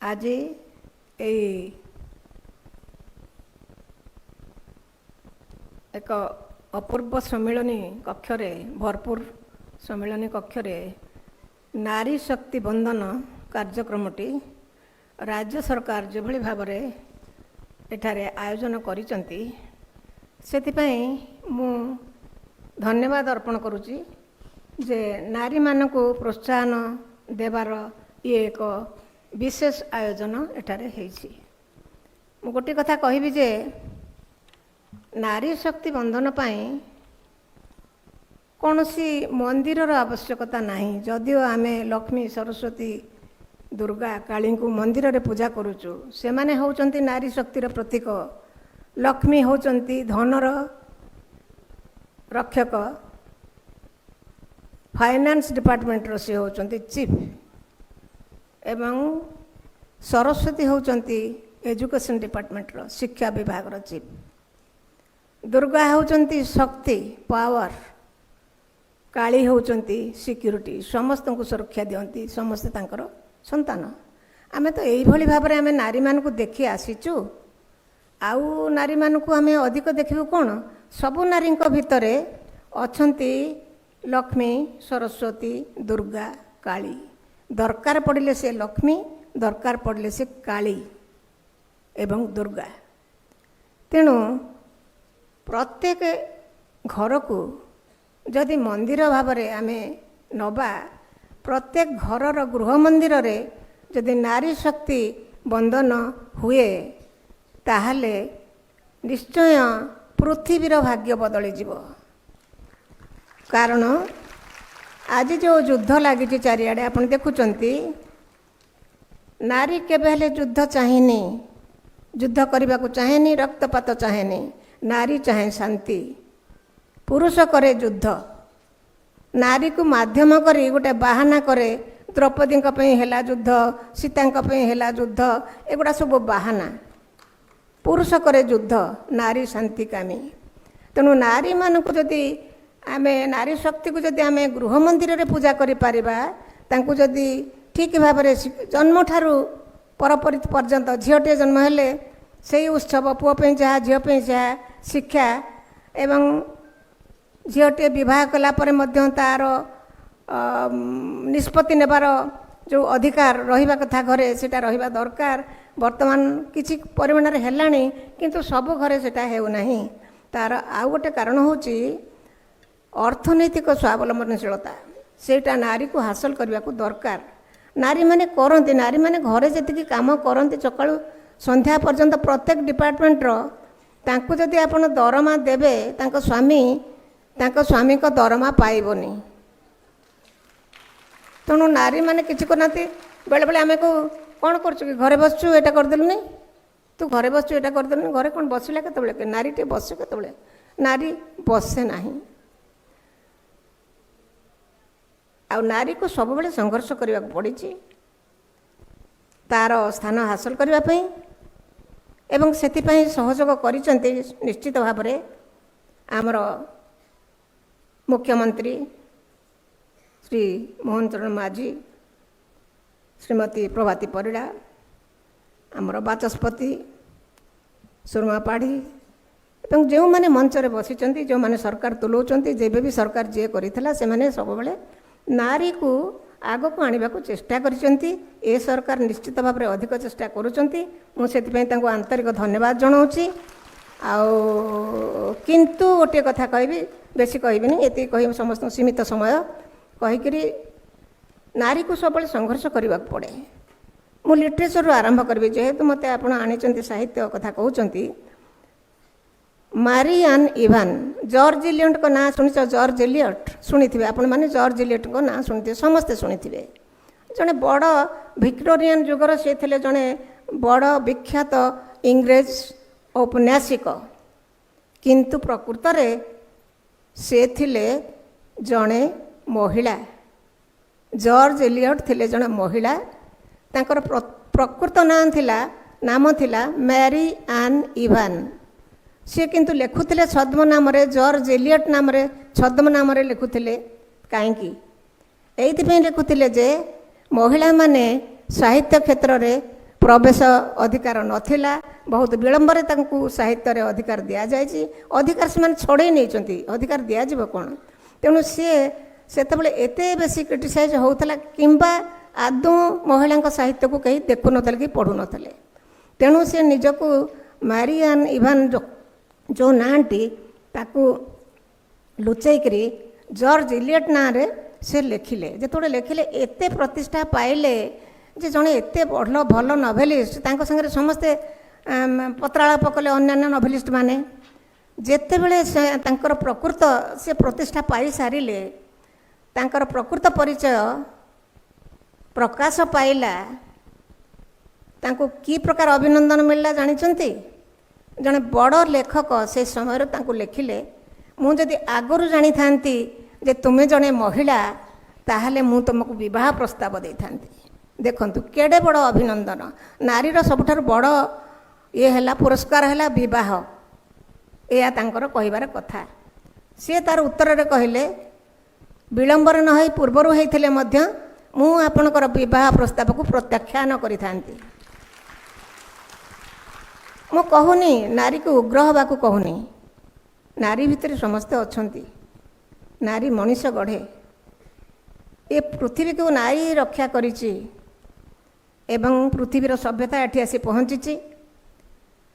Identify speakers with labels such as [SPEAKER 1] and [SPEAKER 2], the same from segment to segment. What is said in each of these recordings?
[SPEAKER 1] आज एक अपूर्व सम्मिलनी कक्षरे भरपूर सम्मिलनी कक्षरे नारी शक्ति बंधन कार्यक्रमटी राज्य सरकार जो भली भाव एठारे आयोजन करिसंती सेतिपई मु धन्यवाद अर्पण करुची जे नारी मानकु प्रोत्साहन देवार ये एक विशेष आयोजन एठारे हेछि। मु गोटे कथा कहबी जे नारी शक्ति बंधन पाई कौनसी मंदिरर आवश्यकता नहीं। जदिओ आमे लक्ष्मी सरस्वती दुर्गा काली को मंदिर रे पूजा करूचु से माने होचंती नारी शक्तिर प्रतीक। लक्ष्मी होचंती धनर रक्षक, फाइनेंस डिपार्टमेंट रो से होचंती चीफ एवं सरस्वती होचंती एजुकेशन डिपार्टमेंट रो शिक्षा विभाग रो चीफ। दुर्गा होचंती शक्ति पावर, काली होचंती सिक्यूरिटी, समस्त को सुरक्षा दियंती, समस्त तांकर संतान। आमे तो एई भली भाबरे आमे नारी मान को देखि आसीचु। आउ नारी मान को आमे अधिक देखिबु कोन सबु नारी को भितरे अछंती लक्ष्मी सरस्वती दुर्गा काली। दरकार पड़िले से लक्ष्मी, दरकार पड़िले से काली एवं दुर्गा। तेणु प्रत्येक घर को जदि मंदिर भावरे आमे नबा, प्रत्येक घरर गृह मंदिर रे जदि नारी शक्ति बंधन हुए ताहले निश्चय पृथ्वीर भाग्य बदली जीव। कारण आज जो युद्ध लगी चारिआडे आपण देखुचंती, नारी केबे हेले युद्ध चाहेनी, युद्ध करने को चाहेनी, रक्तपात चाहेनी। नारी चाहे शांति, पुरुष करे युद्ध। नारी को माध्यम करी गोटे बाहाना करे, द्रौपदी हेला युद्ध, सीता हेला युद्ध, एगुड़ा सब बाहाना। पुरुष करे युद्ध, नारी शांति कामी। तेणु नारी मान को जदि आमे नारी शक्ति को जदि आमे गृह मंदिर रे पूजा करि पारिबा, तांको जदि ठीक भाव जन्म ठारू परपरि पर्यंत झीटे जन्म हेले से उत्सव पुओ पे जहाँ झील पे जहाँ शिक्षा एवं झीटे बह कलापर तार निष्पत्ति नेबार जो अधिकार रहिबा कथा घरे सेटा रहिबा दरकार। वर्तमान किछि परिमाण रे हेलानी, किंतु सब घरे सेटा हेउ नाही। तार आउ गोटे कारण होची अर्थनैतिक स्वावलंबनशीलता। सेटा नारी को हासिल करने को दरकार। नारी माने करंती, नारी माने घरे जति काम करंती सकाळु संध्या पर्यंत प्रत्येक डिपार्टमेंट रो तांको जदि आपण दरमा देबे, तांको स्वामी को दरमा पाइबनी। तेणु नारी माने किछि करनाती। बेले बेले आमे को कौन करछु कि घरे बसछु एटा कर देलुनी, तू घरे बसछु एटा कर देलुनी। घरे कौन बसिला केतबेले के नारी टे बसे केतबेले? नारी बसे नाही। आ नारी को सब बेले संघर्ष करने को पड़ी तार स्थान हासिल करने एवं से सहयोग करिसेंती। निश्चित भाव में आमर मुख्यमंत्री श्री मोहन चरण माझी, श्रीमती प्रभाती परिड़ा, आमर बाचस्पति सुरमा पाढ़ी एवं जो माने मंच रे बसिचंती, जो माने सरकार तुलाउचंती, जेबे भी सरकार जे करिथिला से माने सब बेले नारी को आग को आने को चेष्टा करिसेंती। ए सरकार निश्चित भाव में अधिक चेष्टा करुचंती। मु सेतिपई तांको आंतरिक धन्यवाद जनाऊँगी। किंतु गोटे कथा कहबी, बेसी कहबिनी, एति कहि समस्त सीमित समय कहिकरी नारी को सब संघर्ष करने पड़े। मु लिटरेचर आरंभ करी, जेहेतु मते आपण आनिचंती साहित्य कथा कहउचंती। मारी एन इवान, जॉर्ज एलियट को ना शुणी? जॉर्ज एलियट शुणी थे आपण मैंने? जॉर्ज एलियट को ना शुणी? समस्ते शुणी थे। जड़े बड़ विक्टोरियन जुगर से थे जड़े बड़ विख्यात इंग्रेज औपन्यासिक, किंतु प्रकृत रे से थिले जड़े महिला। जॉर्ज एलियट थिले जड़े महिला। तांकर प्रकृत नाम थिला मैरी एन इवान। सी किंतु लिखुले छद्म नाम, जॉर्ज एलियट नाम छद्म नाम लिखुले। कहीं ये लिखुले जे महिला माने साहित्य क्षेत्र रे प्रवेश अधिकार नथिला बहुत विलंबर तांकु साहित्य रे अधिकार दिया जायछि अधिकार से माने छड़े नै चंती अधिकार दिया जिवो कोन तेणु सी सेतबेले एते बेसी क्रिटिसाइज होउतला किंबा आदौ महिला साहित्य को कहीं देखु नथले कि पढ़ु नथले तेणु से निजको मारियान इवान जो नाटी ताकू लुचैकरी जॉर्ज इलियट ना रे से लिखिले जेतोड़े लिखिले एते प्रतिष्ठा पाइले जे जने एते बड़ भल नोवेलिस्ट तांको संगे समस्ते पत्रालाप कले अन्य नोवेलिस्ट माने जेतेबेले तांकर प्रकृत से प्रतिष्ठा पाई सारिले तांकर प्रकृत परिचय प्रकाश पाइला तांको की प्रकार अभिनंदन मिलला जानिचंती जने बड़ लेखक से समय तांको लिखिले मु जदि आगरु जानी थांती जे तुमे जने महिला ताहले मु तुमको विवाह प्रस्ताव दे थांती देखंतु केडे बड़ अभिनंदन नारीर सबठार बड़ ये हैला पुरस्कार हैला विवाह या तांकर कहिबार कथा सी तार उत्तर रे कहले विलंबर न होई पूर्वरु हेइथिले मध्य मु आपनकर विवाह प्रस्ताव को प्रत्याख्यान करि थांती मु कहूनी नारी को उग्र हवा को कहूनी नारी भितर समस्ते अछंती नारी मनीष गढ़े ये पृथ्वी को नारी रक्षा करिछि एवं पृथ्वीर सभ्यता एठी आसी पहुँची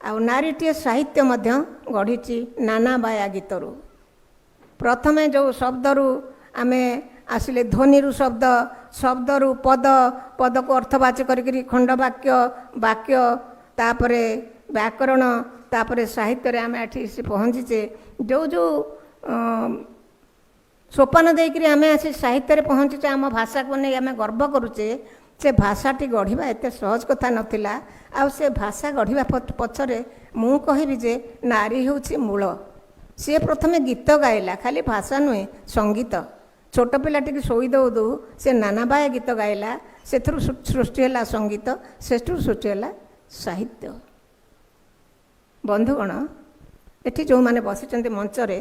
[SPEAKER 1] आ नारीटीए साहित्य मध्य गढ़ी नाना बाया गीतरू प्रथमे जो शब्दरू आमे आसिले ध्वनिरू शब्द शब्दरू पद पद को अर्थवाच्य करी खंडवाक्य वाक्य तापरे व्याकरण तापरे साहित्य रे आमे एठी पहुँचीचे जो जो सोपान देकरी आमे आसी साहित्य रे पहुँचीचे आम भाषा को नहीं आमे गर्व करुचे से भाषाटी गढ़िबा एते सहज कथा नथिला आ से भाषा गढ़िबा पछरे मु कहिबि जे नारी होछि मूल सी प्रथमे गीत गाइला खाली भाषा नुहे संगीत छोट पिलाटी शोई दौ दौ से नाना बाया गीत गाइला से सृष्टि है संगीत से सृष्टि है साहित्य बंधुगण एठी जो माने बसिचंती मंचरे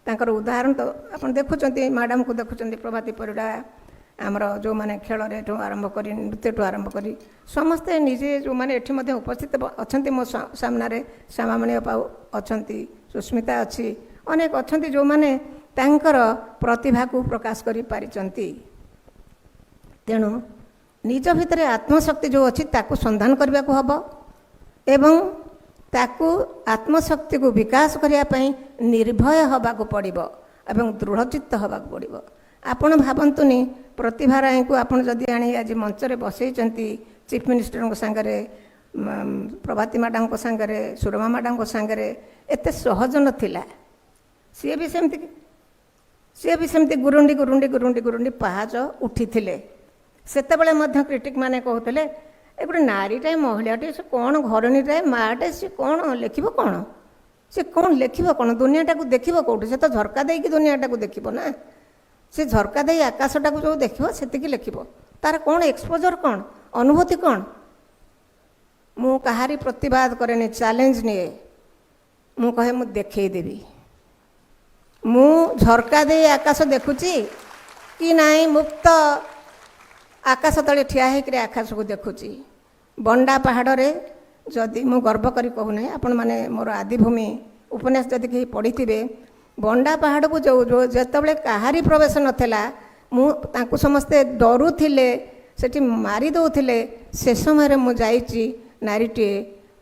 [SPEAKER 1] तांकर उदाहरण तो आपण देखुचंती मैडम को देखुचंती प्रभाती परिडा आमर जो माने खेल आरंभ करी नृत्य आरंभ करी समस्ते निजे जो माने एठी मध्ये उपस्थित अछंती मो सामने श्यामामणि बाबू अछंती सुस्मिता अच्छी अनेक अछंती जो माने तांकर प्रतिभा को प्रकाश करी पारिचंती तेणु निज भितर आत्मशक्ति जो अच्छी ताकू संधान करने को हबो एवं ताकू आत्मशक्ति को विकास करने पाई निर्भय हवा को पड़िबो एवं दृढ़चित्त हवा को पड़िबो आपण भावंतुनी प्रतिभा राय को आपण जदि आनी आज मंचरे बसैचंती चीफ मिनिस्टर सांगरे प्रभाती मैडम को सांगरे सुरमा मैडम को सांगरे एते सहज नथिला सी भी सेमती गुरुंडी गुरुंडी गुरुंडी गुरुंडी पहाच उठी थिले सेतेबेले मध्य क्रिटिक माने कहूले ए गोटे नारीटाए महिलाटे से कौन घरणीटाए माटे से कौन लिखिब कौन से कौन लिखिब कौन दुनियाटा को देखिब कौटी से तो झरका देकी दुनियाटा को देखिब ना से झरका दे आकाशटा को जो देखिब सेतिकी लिखिब तार कौन एक्सपोजर कौन अनुभूति कौन मु कहारी प्रतिवाद करेनि चैलेंज निए मु कहे मु देखई देबी मु झरका दे आकाश देखुची कि नाई मुक्त आकाश तले ठिया होकर आकाश को देखुची बंडा पहाड़ रे जदि मु गर्व करी कहूना आपण माने मोर आदिभूमि उपन्यास जदि कहीं पढ़ी बंडा पहाड़ को जो जो जेतबले कहारी प्रवेश नथिला मु तांकु समस्ते डरुथिले सेठी मारी दउथिले से समय मु जाईची नारीटी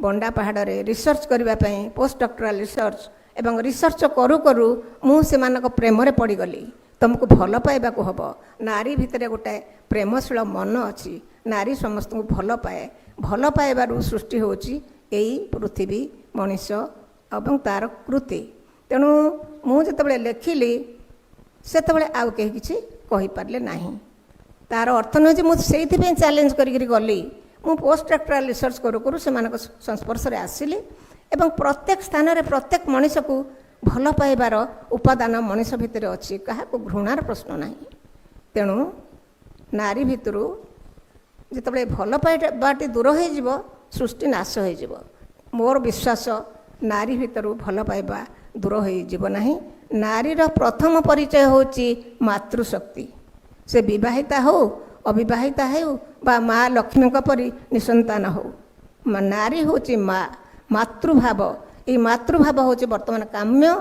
[SPEAKER 1] बंडा पहाड़ रे रिसर्च करबा पई पोस्ट डॉक्टरल रिसर्च एवं रिसर्च करू करू मु सेमानक प्रेम रे पड़ी गली तुमको भल पाइबा को हबो नारी भितर गोटे प्रेमशील मन अच्छी नारी समस्त को भल पाए भल पाइबार सृष्टि होची एई पृथ्वी मनीष एवं तार कृति तेणु मु जतबले लेखिली सेतबले आउ कहीं किछि कहि पारले नाही तार अर्थ न जे मु सेइथि पे चैलेंज करी गली मु पोस्ट डॉक्टरल रिसर्च करू करू सेमानक संस्पर्श रे आसिली एवं प्रत्येक स्थान रे प्रत्येक मनीष को भल पाइबार उपादान मनीष भितर अच्छी क्या घृणार प्रश्न ना तेणु नारी भितर जिते भल पाइबाटी दूर हो सृष्टि नाश हो मोर विश्वास नारी भितर भल पाइबा दूर हो ना नारीर प्रथम परिचय होची मातृशक्ति से विवाहिता हो अविवाहिता हेउ बा माँ लक्ष्मी परी निसंतान हो नारी हूँ माँ मातृभाव ये मातृभाव हूँ वर्तमान काम्य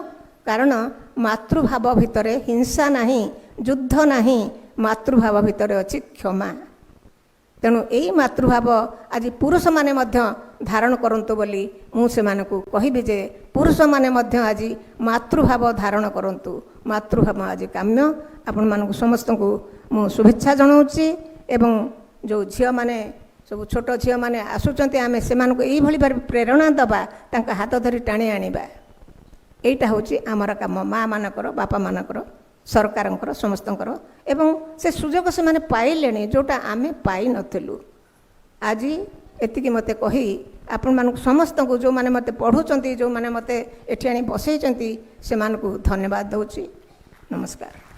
[SPEAKER 1] कारण मातृभाव भितर हिंसा नहीं युद्ध नहीं मातृभाव भितर अच्छी क्षमा तेणु यही मातृभाव आज पुरुष माने मध्य धारण करंतु बोली मु से मानकु कहिबे जे पुरुष माने मध्य आज मातृभाव धारण करंतु मातृभाव आज काम्य आपण मानकु समस्त को मु शुभेच्छा जनाऊँगी एवं जो झियो माने सब छोट झियो माने आसुचंती आमे से मानकु एई भली प्रेरणा दबा तांका हाथ धरी टाणी आनिबा एटा होची आमर काम माँ मानकर बापा मानकर सरकारंकर समस्तंकर एवं से सुजोग से माने पाइलेनी जोटा आमे पाई नथिलु आज एतिकी मते कही आपण मानकु समस्त को जो माने मते पढुचंती जो माने मते एठी आनी बसैचंती से मानकु धन्यवाद दउची नमस्कार।